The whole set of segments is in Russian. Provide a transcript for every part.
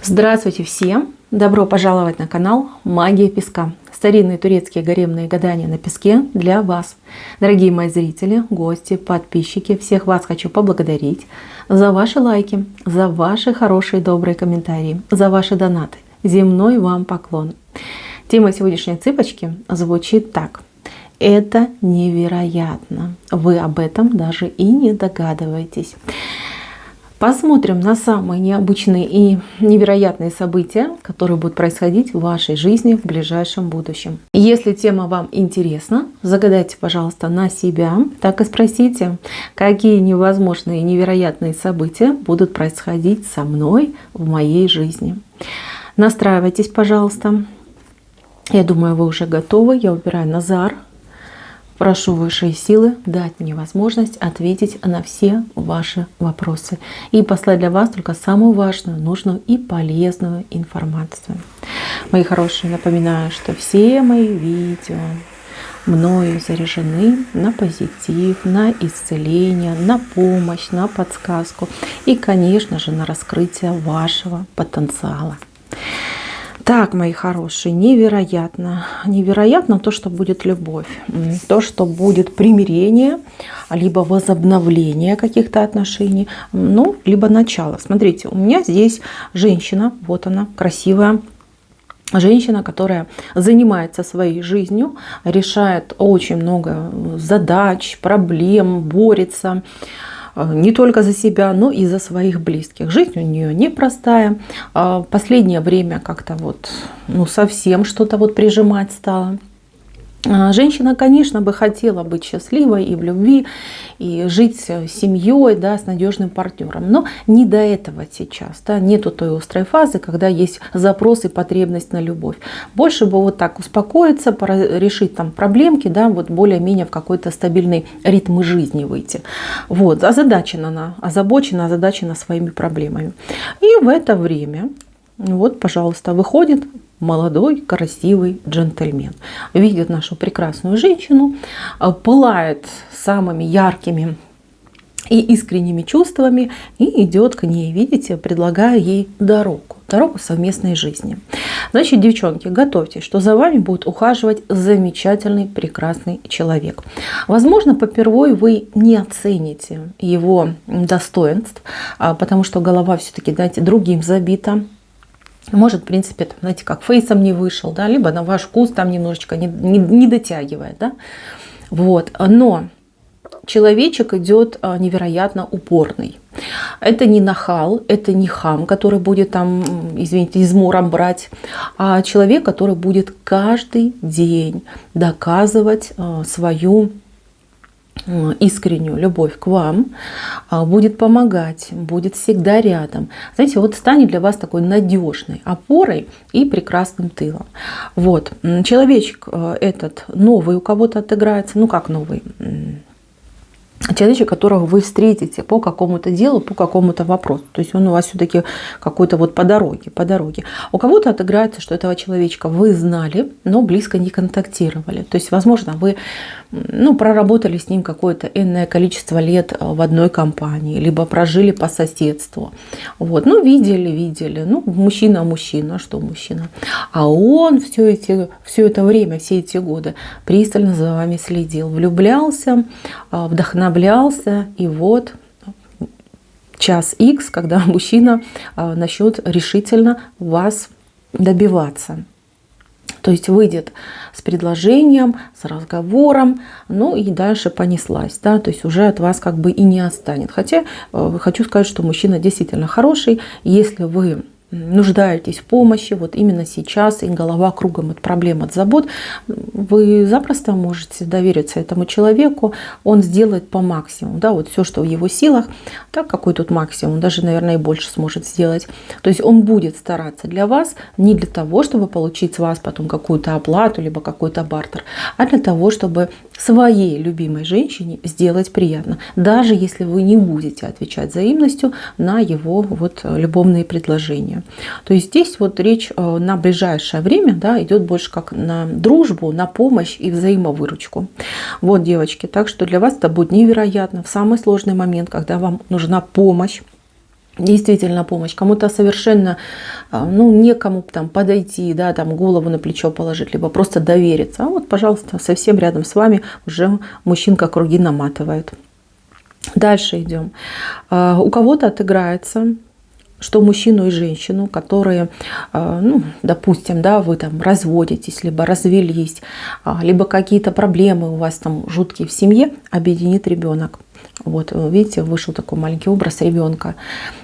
Здравствуйте всем! Добро пожаловать на канал Магия Песка. Старинные турецкие гаремные гадания на песке для вас. Дорогие мои зрители, гости, подписчики, всех вас хочу поблагодарить за ваши лайки, за ваши хорошие добрые комментарии, за ваши донаты. Земной вам поклон. Тема сегодняшней цыпочки звучит так. Это невероятно. Вы об этом даже и не догадываетесь. Посмотрим на самые необычные и невероятные события, которые будут происходить в вашей жизни в ближайшем будущем. Если тема вам интересна, загадайте, пожалуйста, на себя, так и спросите, какие невозможные и невероятные события будут происходить со мной в моей жизни. Настраивайтесь, пожалуйста. Я думаю, вы уже готовы. Я выбираю Назар. Прошу высшие силы дать мне возможность ответить на все ваши вопросы и послать для вас только самую важную, нужную и полезную информацию. Мои хорошие, напоминаю, что все мои видео мною заряжены на позитив, на исцеление, на помощь, на подсказку и, конечно же, на раскрытие вашего потенциала. Так, мои хорошие, невероятно. Невероятно то, что будет любовь, то, что будет примирение, либо возобновление каких-то отношений, ну, либо начало. Смотрите, у меня здесь женщина, вот она, красивая женщина, которая занимается своей жизнью, решает очень много задач, проблем, борется не только за себя, но и за своих близких. Жизнь у нее непростая. Последнее время как-то вот, совсем что-то вот прижимать стало. Женщина, конечно, бы хотела быть счастливой и в любви, и жить с семьей, да, с надежным партнером. Но не до этого сейчас. Да, нету той острой фазы, когда есть запрос и потребность на любовь. Больше бы вот так успокоиться, решить там проблемки, да, вот более-менее в какой-то стабильный ритм жизни выйти. Вот, озабочена своими проблемами. И в это время, вот, пожалуйста, выходит молодой, красивый джентльмен. Видит нашу прекрасную женщину, пылает самыми яркими и искренними чувствами и идет к ней, видите, предлагая ей дорогу совместной жизни. Значит, девчонки, готовьтесь, что за вами будет ухаживать замечательный, прекрасный человек. Возможно, попервой вы не оцените его достоинств, потому что голова все-таки, знаете, другим забита. Может, в принципе, там, знаете, как фейсом не вышел, да, либо на ваш вкус там немножечко не дотягивает, да. Вот. Но человечек идет невероятно упорный. Это не нахал, это не хам, который будет там, извините, измором брать, а человек, который будет каждый день доказывать свою искреннюю любовь к вам, будет помогать, будет всегда рядом. Знаете, вот станет для вас такой надежной опорой и прекрасным тылом. Вот. Человечек этот новый у кого-то отыграется. Ну как новый? Человечек, которого вы встретите по какому-то делу, по какому-то вопросу. То есть он у вас все-таки какой-то вот по дороге. У кого-то отыграется, что этого человечка вы знали, но близко не контактировали. То есть, возможно, вы проработали с ним какое-то энное количество лет в одной компании, либо прожили по соседству. Вот. Видели. Мужчина, что мужчина. А он все это время, все эти годы пристально за вами следил, влюблялся, вдохновлялся. И вот час X, когда мужчина начнет решительно вас добиваться. То есть выйдет с предложением, с разговором, и дальше понеслась. Да? То есть уже от вас как бы и не отстанет. Хотя хочу сказать, что мужчина действительно хороший. Если вы нуждаетесь в помощи, вот именно сейчас, и голова кругом от проблем, от забот, вы запросто можете довериться этому человеку, он сделает по максимуму, да, вот все, что в его силах, так какой тут максимум, даже, наверное, и больше сможет сделать. То есть он будет стараться для вас не для того, чтобы получить с вас потом какую-то оплату, либо какой-то бартер, а для того, чтобы своей любимой женщине сделать приятно, даже если вы не будете отвечать взаимностью на его вот любовные предложения. То есть здесь вот речь на ближайшее время, да, идет больше как на дружбу, на помощь и взаимовыручку. Вот, девочки, так что для вас это будет невероятно в самый сложный момент, когда вам нужна помощь, действительно помощь. Кому-то совершенно, ну, некому там подойти, да, там голову на плечо положить, либо просто довериться. А вот, пожалуйста, совсем рядом с вами уже мужчинка круги наматывает. Дальше идем. У кого-то отыграется, что мужчину и женщину, которые, ну, допустим, да, вы там разводитесь, либо развелись, либо какие-то проблемы у вас там жуткие в семье, объединит ребенок. Вот, видите, вышел такой маленький образ ребенка.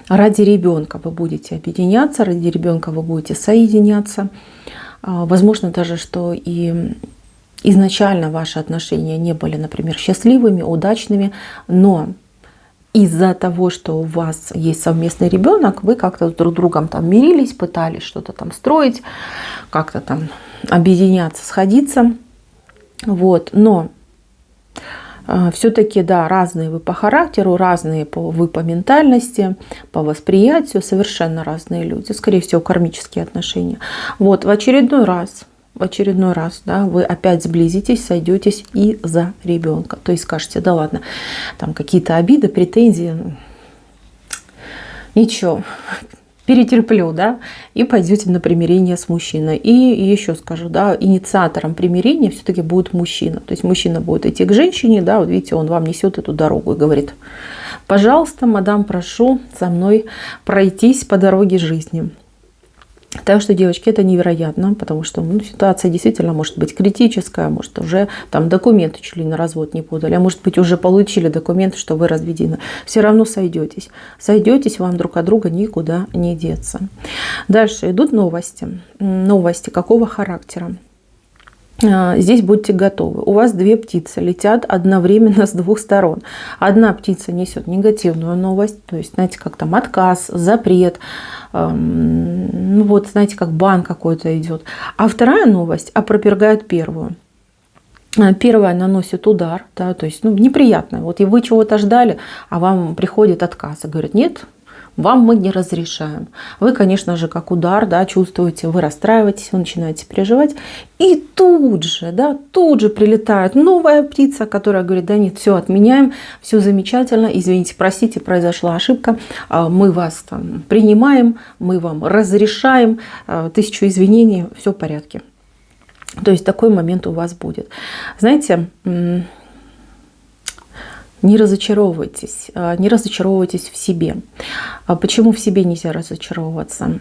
Ради ребенка вы будете объединяться, ради ребенка вы будете соединяться. Возможно даже, что и изначально ваши отношения не были, например, счастливыми, удачными, но из-за того, что у вас есть совместный ребенок, вы как-то с друг другом там мирились, пытались что-то там строить, как-то там объединяться, сходиться. Вот, но все-таки, да, разные вы по характеру, разные вы по ментальности, по восприятию, совершенно разные люди, скорее всего, кармические отношения. Вот, в очередной раз, да, вы опять сблизитесь, сойдетесь из-за ребенка. То есть скажете, да ладно, там какие-то обиды, претензии, ничего, перетерплю, да, и пойдете на примирение с мужчиной. И еще скажу, да, инициатором примирения все-таки будет мужчина. То есть мужчина будет идти к женщине, да, вот видите, он вам несет эту дорогу и говорит: пожалуйста, мадам, прошу со мной пройтись по дороге жизни. Так что, девочки, это невероятно, потому что, ну, ситуация действительно может быть критическая, может уже там документы чуть ли на развод не подали, а может быть уже получили документы, что вы разведены. Все равно сойдетесь. Сойдетесь, вам друг от друга никуда не деться. Дальше идут новости. Новости какого характера? Здесь будьте готовы. У вас две птицы летят одновременно с двух сторон. Одна птица несет негативную новость, то есть, знаете, как там отказ, запрет, ну вот, знаете, как бан какой-то идет. А вторая новость опровергает первую. Первая наносит удар, да, то есть, ну, неприятно. Вот и вы чего-то ждали, а вам приходит отказ и говорит: нет, вам мы не разрешаем. Вы, конечно же, как удар, да, чувствуете, вы расстраиваетесь, вы начинаете переживать. И тут же прилетает новая птица, которая говорит: да нет, все отменяем, все замечательно, извините, простите, произошла ошибка, мы вас там принимаем, мы вам разрешаем, 1000 извинений, все в порядке. То есть такой момент у вас будет. Знаете, не разочаровывайтесь в себе. Почему в себе нельзя разочаровываться?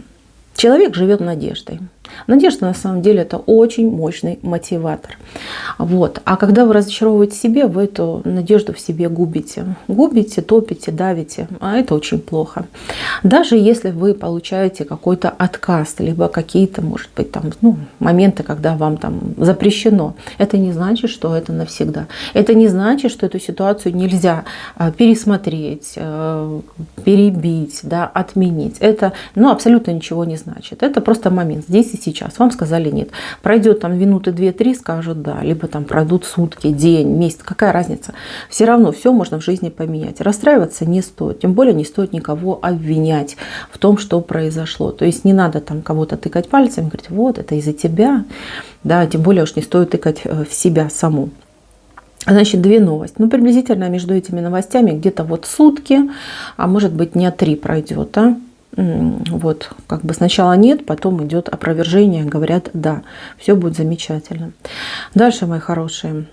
Человек живет надеждой. Надежда, на самом деле, это очень мощный мотиватор. Вот. А когда вы разочаровываете себе, вы эту надежду в себе губите. Губите, топите, давите. А это очень плохо. Даже если вы получаете какой-то отказ, либо какие-то, может быть, там, ну, моменты, когда вам там запрещено, это не значит, что это навсегда. Это не значит, что эту ситуацию нельзя пересмотреть, перебить, да, отменить. Это, ну, абсолютно ничего не значит. Это просто момент. Здесь и сейчас. Вам сказали нет. Пройдет там минуты 2-3, скажут да. Либо там пройдут сутки, день, месяц. Какая разница? Все равно все можно в жизни поменять. Расстраиваться не стоит. Тем более не стоит никого обвинять в том, что произошло. То есть не надо там кого-то тыкать пальцем и говорить: вот это из-за тебя. Да, тем более уж не стоит тыкать в себя саму. Значит, две новости. Ну, приблизительно между этими новостями где-то вот сутки, а может быть дня 3 пройдет, да? Вот, как бы сначала нет, потом идет опровержение, говорят да, все будет замечательно. Дальше, мои хорошие,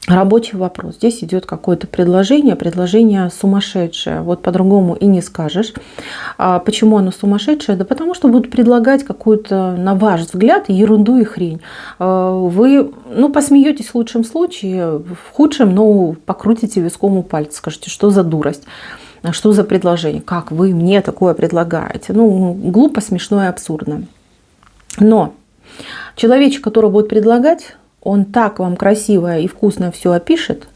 рабочий вопрос. Здесь идет какое-то предложение сумасшедшее, вот по-другому и не скажешь. А почему оно сумасшедшее? Да потому что будут предлагать какую-то, на ваш взгляд, ерунду и хрень. Вы, ну, посмеетесь в лучшем случае, в худшем, ну, покрутите виском у пальца, скажете: что за дурость. Что за предложение? Как вы мне такое предлагаете? Ну, глупо, смешно и абсурдно. Но человечек, который будет предлагать, он так вам красиво и вкусно все опишет,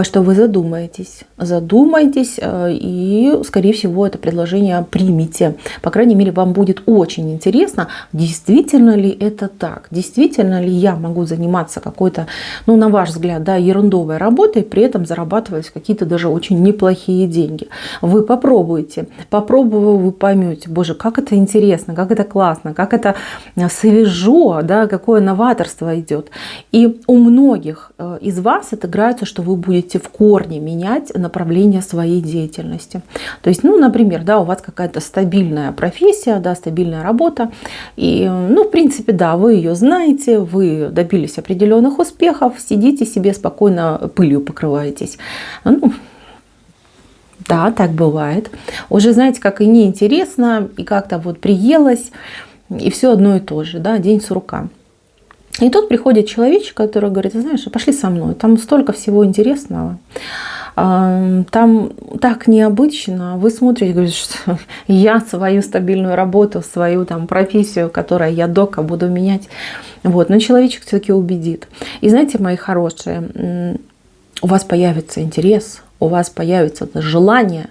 что вы задумаетесь, и, скорее всего, это предложение примите. По крайней мере, вам будет очень интересно, действительно ли это так, действительно ли я могу заниматься какой-то, ну, на ваш взгляд, да, ерундовой работой, при этом зарабатывать какие-то даже очень неплохие деньги. Вы попробуйте, попробовав, вы поймете: боже, как это интересно, как это классно, как это свежо, да, какое новаторство идет. И у многих из вас отыграется, что что вы будете в корне менять направление своей деятельности. То есть, ну, например, да, у вас какая-то стабильная профессия, да, стабильная работа, и, ну, в принципе, да, вы ее знаете, вы добились определенных успехов, сидите себе спокойно, пылью покрываетесь. Ну, да, так бывает. Уже, знаете, как и неинтересно, и как-то вот приелось, и все одно и то же, да, день сурка. И тут приходит человечек, который говорит: знаешь, пошли со мной, там столько всего интересного, там так необычно. Вы смотрите, говорите, что я свою стабильную работу, свою там профессию, которую я дока буду менять. Вот. Но человечек все-таки убедит. И знаете, мои хорошие, у вас появится интерес, у вас появится желание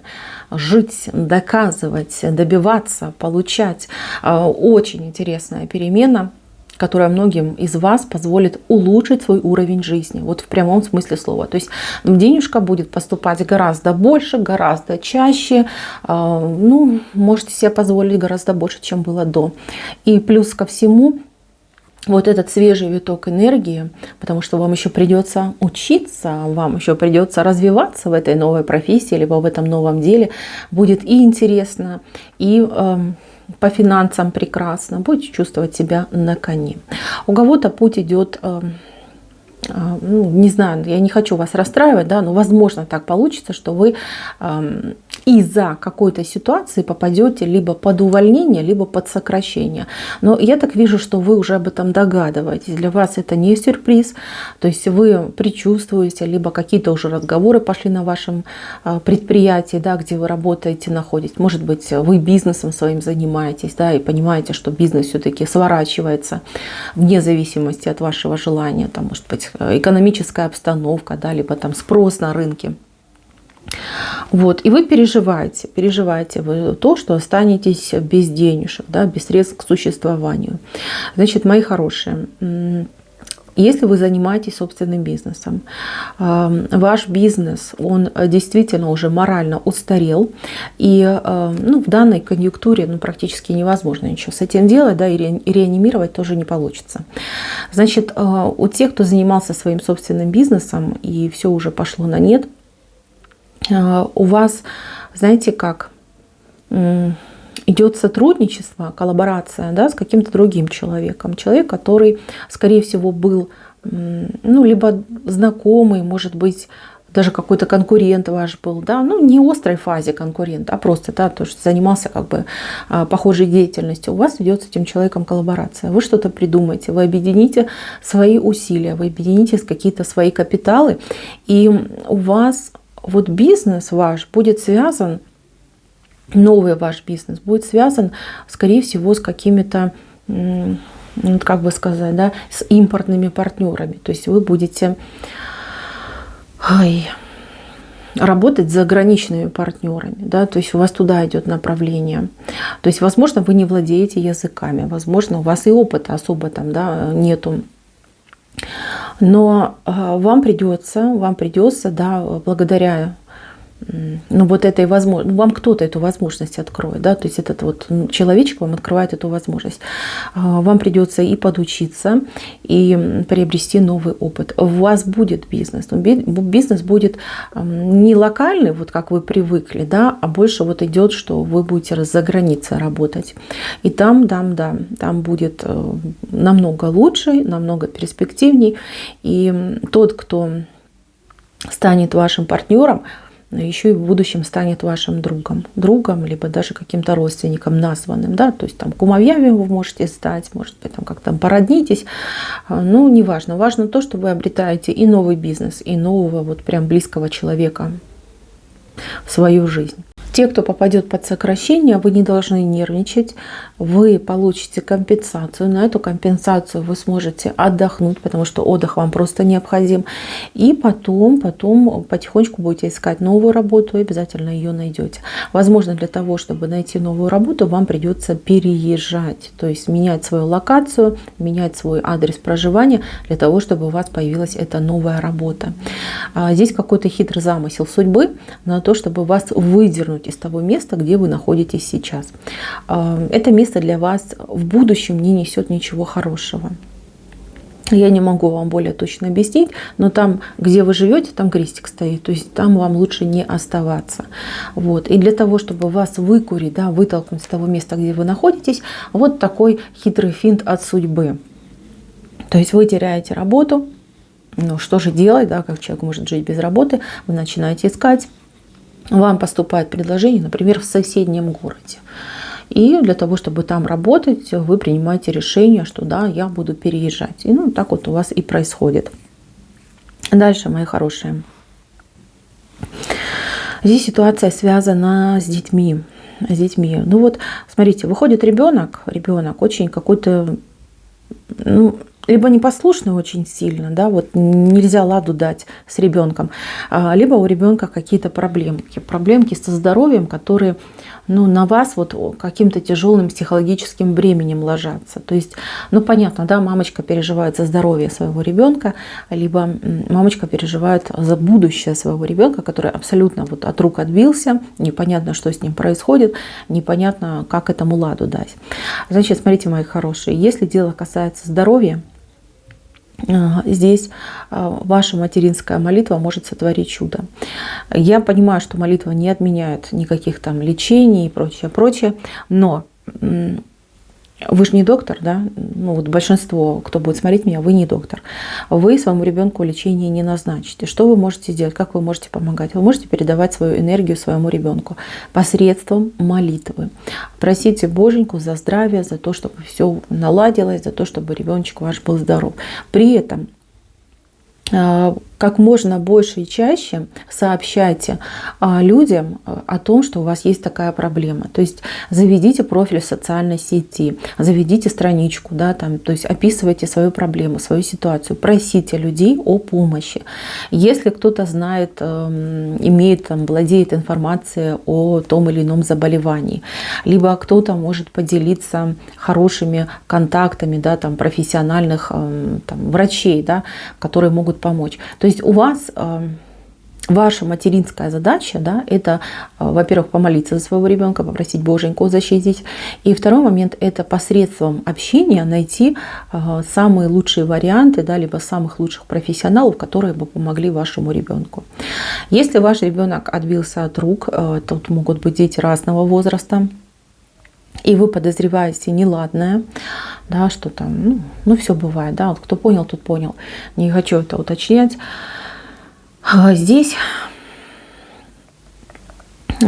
жить, доказывать, добиваться, получать. Очень интересная перемена, которая многим из вас позволит улучшить свой уровень жизни. Вот в прямом смысле слова. То есть денежка будет поступать гораздо больше, гораздо чаще. Ну, можете себе позволить гораздо больше, чем было до. И плюс ко всему, вот этот свежий виток энергии, потому что вам еще придется учиться, вам еще придется развиваться в этой новой профессии, либо в этом новом деле, будет и интересно, и по финансам прекрасно, будете чувствовать себя на коне. У кого-то путь идет, ну, не знаю, я не хочу вас расстраивать, да, но возможно так получится, что вы из-за какой-то ситуации попадете либо под увольнение, либо под сокращение. Но я так вижу, что вы уже об этом догадываетесь. Для вас это не сюрприз. То есть вы предчувствуете, либо какие-то уже разговоры пошли на вашем предприятии, да, где вы работаете, находитесь. Может быть, вы бизнесом своим занимаетесь, да, и понимаете, что бизнес все-таки сворачивается вне зависимости от вашего желания. Там, может быть, экономическая обстановка, да, либо там спрос на рынке. Вот, и вы переживаете вы то, что останетесь без денежек, да, без средств к существованию. Значит, мои хорошие, если вы занимаетесь собственным бизнесом, ваш бизнес, он действительно уже морально устарел, и ну, в данной конъюнктуре практически невозможно ничего с этим делать, да, и реанимировать тоже не получится. Значит, у тех, кто занимался своим собственным бизнесом, и все уже пошло на нет, у вас, знаете как, идет сотрудничество, коллаборация, да, с каким-то другим человеком. Человек, который, скорее всего, был, ну, либо знакомый, может быть, даже какой-то конкурент ваш был, да, ну, не острой фазе конкурент, а просто, да, то, что занимался как бы похожей деятельностью. У вас идет с этим человеком коллаборация. Вы что-то придумаете, вы объедините свои усилия, вы объедините какие-то свои капиталы, и у вас вот бизнес ваш будет связан, новый ваш бизнес будет связан, скорее всего, с какими-то, как бы сказать, да, с импортными партнерами. То есть вы будете работать с заграничными партнерами, да, то есть у вас туда идет направление. То есть, возможно, вы не владеете языками, возможно, у вас и опыта особо там, да, нету. Но вам придется, да, благодаря, ну, вот этой возможности, вам кто-то эту возможность откроет, да, то есть этот вот человечек вам открывает эту возможность. Вам придется и подучиться, и приобрести новый опыт. У вас будет бизнес, но бизнес будет не локальный, вот как вы привыкли, да, а больше вот идет, что вы будете за границей работать. И там будет намного лучше, намного перспективней. И тот, кто станет вашим партнером, еще и в будущем станет вашим другом, либо даже каким-то родственником названным, да, то есть там кумовьями вы можете стать, может быть, там как-то породнитесь, ну, неважно. Важно то, что вы обретаете и новый бизнес, и нового вот прям близкого человека в свою жизнь. Те, кто попадет под сокращение, вы не должны нервничать, вы получите компенсацию. На эту компенсацию вы сможете отдохнуть, потому что отдых вам просто необходим. И потом потихонечку будете искать новую работу и обязательно ее найдете. Возможно, для того, чтобы найти новую работу, вам придется переезжать, то есть менять свою локацию, менять свой адрес проживания для того, чтобы у вас появилась эта новая работа. Здесь какой-то хитрый замысел судьбы на то, чтобы вас выдернуть из того места, где вы находитесь сейчас. Это место для вас в будущем не несет ничего хорошего. Я не могу вам более точно объяснить, но там, где вы живете, там крестик стоит, то есть там вам лучше не оставаться. Вот. И для того, чтобы вас выкурить, да, вытолкнуть с того места, где вы находитесь, вот такой хитрый финт от судьбы. То есть вы теряете работу, ну что же делать, да, как человек может жить без работы, вы начинаете искать, вам поступает предложение, например, в соседнем городе. И для того, чтобы там работать, вы принимаете решение, что да, я буду переезжать. И ну, так вот у вас и происходит. Дальше, мои хорошие. Здесь ситуация связана с детьми. Ну вот, смотрите, выходит ребенок очень какой-то, ну, либо непослушный очень сильно, да, вот нельзя ладу дать с ребенком, либо у ребенка какие-то проблемки со здоровьем, которые, ну, на вас вот каким-то тяжелым психологическим бременем ложатся. То есть, ну, понятно, да, мамочка переживает за здоровье своего ребенка, либо мамочка переживает за будущее своего ребенка, который абсолютно вот от рук отбился, непонятно, что с ним происходит, непонятно, как этому ладу дать. Значит, смотрите, мои хорошие, если дело касается здоровья, здесь ваша материнская молитва может сотворить чудо. Я понимаю, что молитва не отменяет никаких там лечений и прочее, но вы же не доктор, да? Ну вот большинство, кто будет смотреть меня, вы не доктор. Вы своему ребенку лечение не назначите. Что вы можете сделать? Как вы можете помогать? Вы можете передавать свою энергию своему ребенку посредством молитвы. Просите Боженьку за здравие, за то, чтобы все наладилось, за то, чтобы ребеночек ваш был здоров. При этом как можно больше и чаще сообщайте людям о том, что у вас есть такая проблема. То есть заведите профиль в социальной сети, заведите страничку, да, там, то есть описывайте свою проблему, свою ситуацию, просите людей о помощи. Если кто-то знает, имеет, там, владеет информацией о том или ином заболевании, либо кто-то может поделиться хорошими контактами, да, там, профессиональных там, врачей, да, которые могут помочь. То есть у вас ваша материнская задача, да, это, во-первых, помолиться за своего ребенка, попросить Боженьку защитить. И второй момент – это посредством общения найти самые лучшие варианты, да, либо самых лучших профессионалов, которые бы помогли вашему ребенку. Если ваш ребенок отбился от рук, тут могут быть дети разного возраста, и вы подозреваете неладное, да, что там, ну все бывает, да, вот кто понял, тот понял. Не хочу это уточнять. Здесь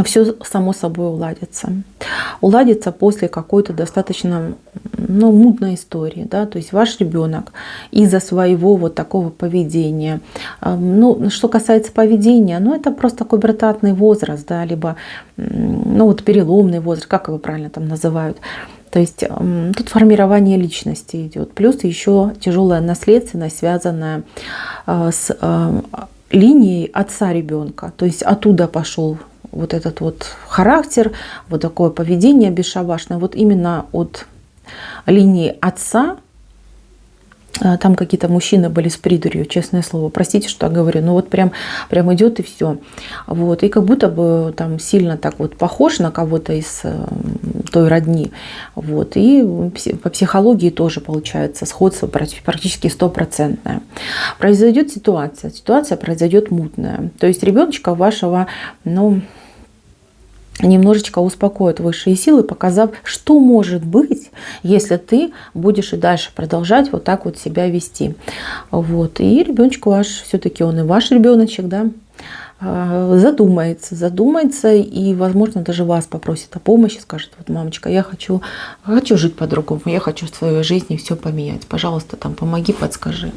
все само собой уладится. Уладится после какой-то достаточно, ну, мутной истории, да, то есть ваш ребенок из-за своего вот такого поведения, ну, что касается поведения, ну, это просто такой пубертатный возраст, да, либо, ну, вот переломный возраст, как его правильно там называют. То есть тут формирование личности идет, плюс еще тяжелая наследственность, связанная с линией отца ребенка, то есть оттуда пошел вот этот вот характер, вот такое поведение бесшабашное, вот именно от линии отца. Там какие-то мужчины были с придурью, честное слово, простите, что я говорю, но вот прям идет и все. Вот. И как будто бы там сильно так вот похож на кого-то из той родни. Вот. И по психологии тоже получается сходство практически 100%. Произойдет ситуация произойдет мутная. То есть ребеночка вашего, ну, немножечко успокоит высшие силы, показав, что может быть, если ты будешь и дальше продолжать вот так вот себя вести. Вот. И ребеночек ваш, все-таки он и ваш ребеночек, да, задумается и, возможно, даже вас попросит о помощи, скажет: вот, мамочка, я хочу жить по-другому, я хочу в своей жизни все поменять, пожалуйста, там, помоги, подскажи.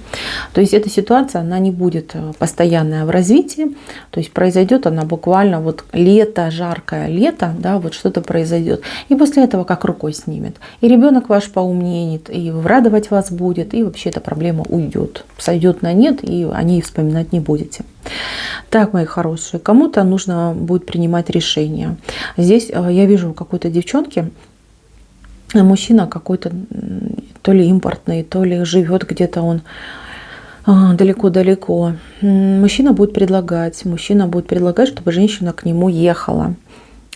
То есть эта ситуация, она не будет постоянная в развитии, то есть произойдет она буквально вот лето, жаркое лето, да, вот что-то произойдет, и после этого как рукой снимет. И ребенок ваш поумнеет, и радовать вас будет, и вообще эта проблема уйдет, сойдет на нет, и о ней вспоминать не будете. Так, мои хорошие, кому-то нужно будет принимать решение. Здесь я вижу у какой-то девчонки, мужчина какой-то, то ли импортный, то ли живет где-то он далеко-далеко. Мужчина будет предлагать, чтобы женщина к нему ехала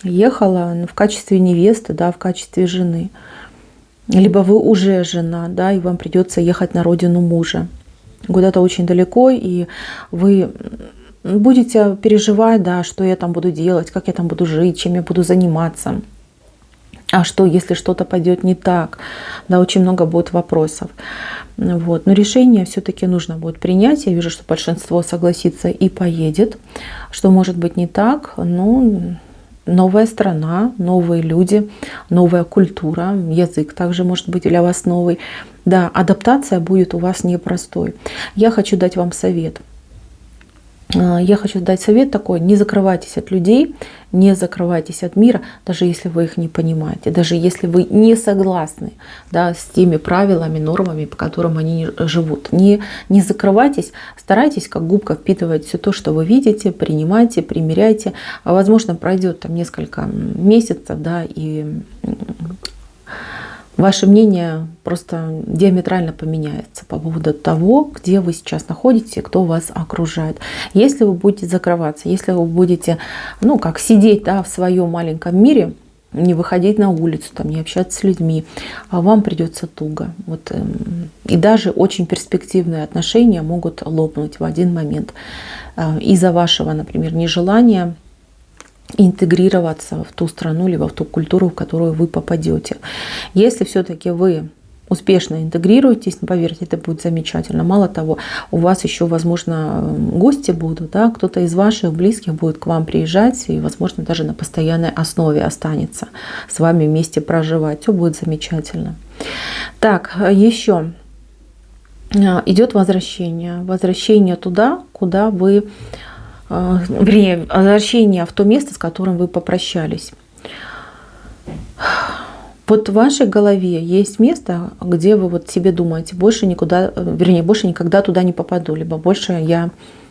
в качестве невесты, да, в качестве жены. либо вы уже жена, да, и вам придется ехать на родину мужа куда-то очень далеко, и вы будете переживать, да, что я там буду делать, как я там буду жить, чем я буду заниматься. А что, если что-то пойдет не так? Да, очень много будет вопросов. Вот. Но решение все-таки нужно будет принять. Я вижу, что большинство согласится и поедет. Что может быть не так? Ну, новая страна, новые люди, новая культура, язык также может быть для вас новый. Да, адаптация будет у вас непростой. Я хочу дать вам совет. Я хочу дать совет такой: не закрывайтесь от людей, не закрывайтесь от мира, даже если вы их не понимаете, даже если вы не согласны, да, с теми правилами, нормами, по которым они живут. Не закрывайтесь, старайтесь как губка впитывать все то, что вы видите, принимайте, примеряйте. Возможно, пройдет там несколько месяцев, да, и ваше мнение просто диаметрально поменяется по поводу того, где вы сейчас находитесь и кто вас окружает. Если вы будете закрываться, если вы будете, ну, как сидеть, да, в своем маленьком мире, не выходить на улицу, там, не общаться с людьми, вам придется туго. Вот, и даже очень перспективные отношения могут лопнуть в один момент из-за вашего, например, нежелания интегрироваться в ту страну, либо в ту культуру, в которую вы попадете. Если все-таки вы успешно интегрируетесь, поверьте, это будет замечательно. Мало того, у вас еще, возможно, гости будут, да, кто-то из ваших близких будет к вам приезжать и, возможно, даже на постоянной основе останется с вами вместе проживать. Все будет замечательно. Так, еще идет возвращение. Возвращение туда, куда вы... Вернее, возвращение в то место, с которым вы попрощались. Вот в вашей голове есть место, где вы вот себе думаете: больше никуда, вернее, больше никогда туда не попаду, либо больше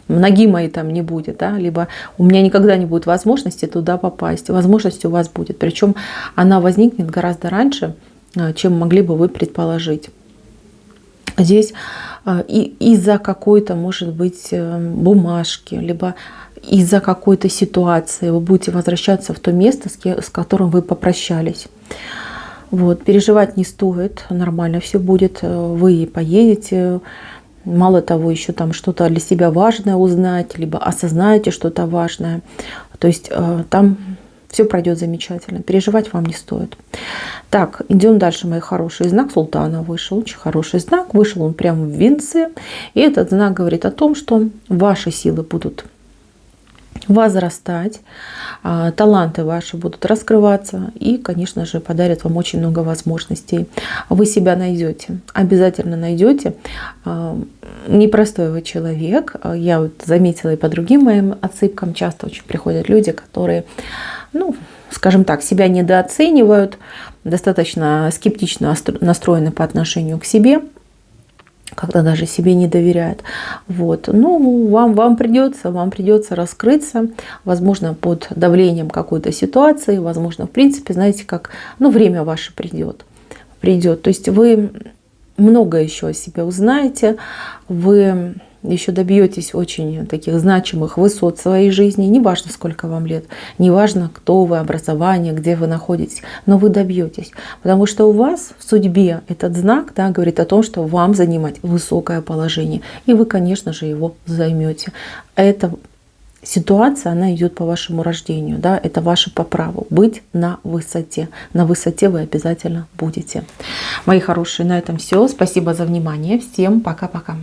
ноги моей там не будет, да, либо у меня никогда не будет возможности туда попасть. Возможность у вас будет, причем она возникнет гораздо раньше, чем могли бы вы предположить. Здесь и из-за какой-то, может быть, бумажки, либо из-за какой-то ситуации вы будете возвращаться в то место, с которым вы попрощались. Вот, переживать не стоит, нормально все будет, вы поедете. Мало того, еще там что-то для себя важное узнать, либо осознаете что-то важное. То есть там все пройдет замечательно, переживать вам не стоит. Так, идем дальше, мои хорошие. Знак султана вышел, очень хороший знак. Вышел он прямо в венце. И этот знак говорит о том, что ваши силы будут возрастать, таланты ваши будут раскрываться и, конечно же, подарят вам очень много возможностей. Вы себя найдете, обязательно найдете. Непростой вы человек. Я вот заметила и по другим моим отсыпкам, часто очень приходят люди, которые, ну, скажем так, себя недооценивают, достаточно скептично настроены по отношению к себе, когда даже себе не доверяют. Вот. Ну, вам придется раскрыться, возможно, под давлением какой-то ситуации, возможно, в принципе, знаете, как, ну, время ваше придет. То есть вы много еще о себе узнаете, вы еще добьетесь очень таких значимых высот в своей жизни. Неважно, сколько вам лет, неважно, кто вы, образование, где вы находитесь, но вы добьетесь. Потому что у вас в судьбе этот знак, да, говорит о том, что вам занимать высокое положение. И вы, конечно же, его займете. Эта ситуация, она идет по вашему рождению. Да, это ваше по праву быть на высоте. На высоте вы обязательно будете. Мои хорошие, на этом все. Спасибо за внимание. Всем пока-пока.